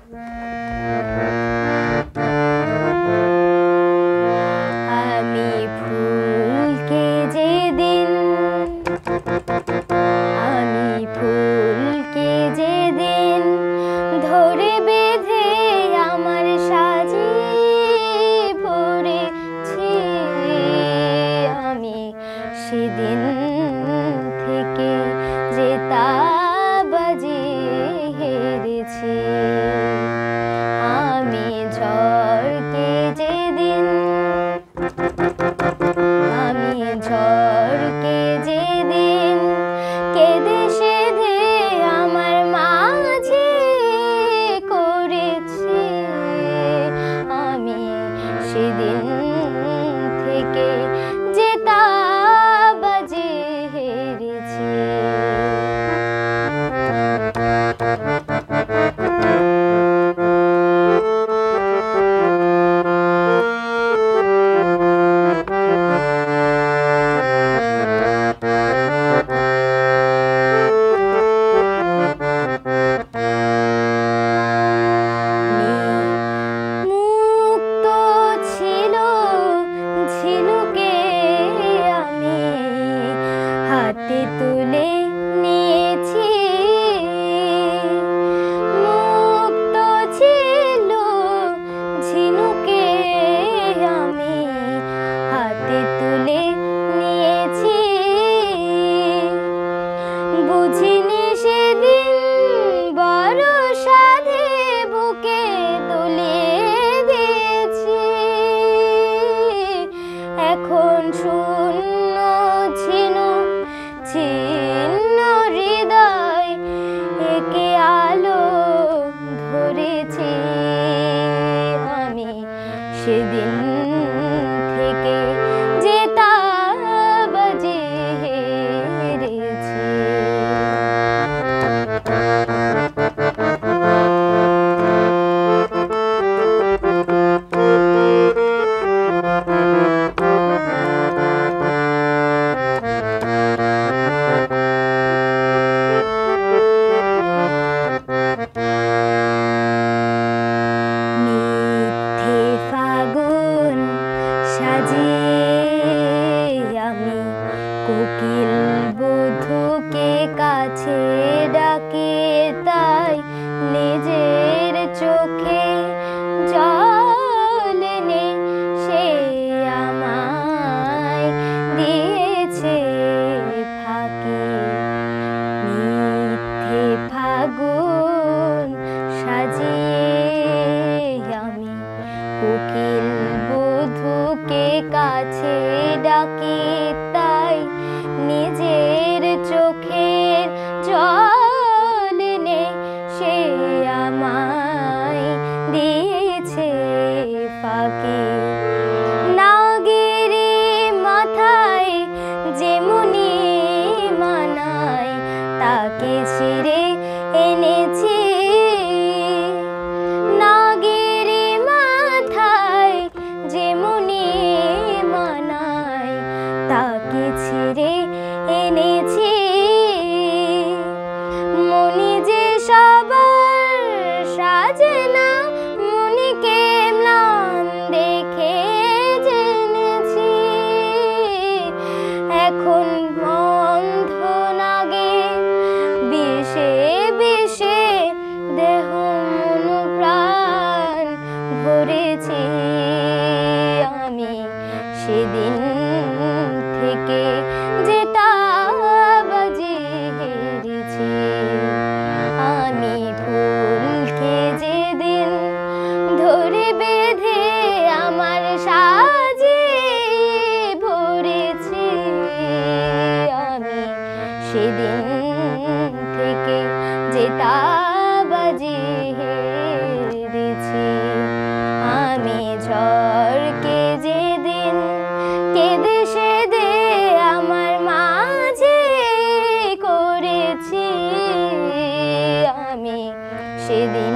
আমি ফুলকে যেদিন ধরে বেঁধে আমার সাজে ভরেছি, আমি সেদিন থেকে যে তাবাজি হেরেছি। আমি ঝড়কে যেদিন কেঁদে সেধে আমার মাঝে করেছি, আমি সেদিন থেকে যে তাবাজি হেরেছি। হাতে তুলে নিয়েছি, মুক্ত ছিল ঝিনুকে আমি হাতে তুলে নিয়েছি। বুঝিনি সেদিন বড় সাধে বুকে তুলিয়ে দিয়েছি, এখন শূন্য ছিন্ন হৃদয় একে আলো ধরেছি, আমি সেদিন থেকে যে তাবাজি হেরেছি। আমি কোকিল বধূকে কাছে ডাকে, তাই নিজের চোখে জল এনে সে আমায় দিয়েছে ফাঁকি। মিথ্যে ফাগুন সাজিয়ে আমি কোকিল বধূকে কাছে ডাকি, তাই নিজের চোখের জল এনে সে আমায় দিয়েছে ফাঁকি। নাগেরে মাথায় যেমনি মানায় তাকে ছিঁড়ে এনেছি, নাগেরে মাথায় যেমনি মানায় তাকে ছিঁড়ে এনেছি। মনি যে সবার সাজে না, মনিকে ম্লান দেখে জেনেছি, এখন বন্ধ নাগে বিষে বিষে দেহ মন প্রাণ ভরেছি, আমি সেদিন থেকে যে তাবাজি হেরেছি। আমি ফুলকে যেদিন ধরে বেঁধে আমার সাজে ভরেছি, আমি সেদিন থেকে যে তাবাজি হেরেছি। আমি ঝড়কে যেদিন কেঁদে সেধে আমার মাঝে করেছি, আমি সেদিন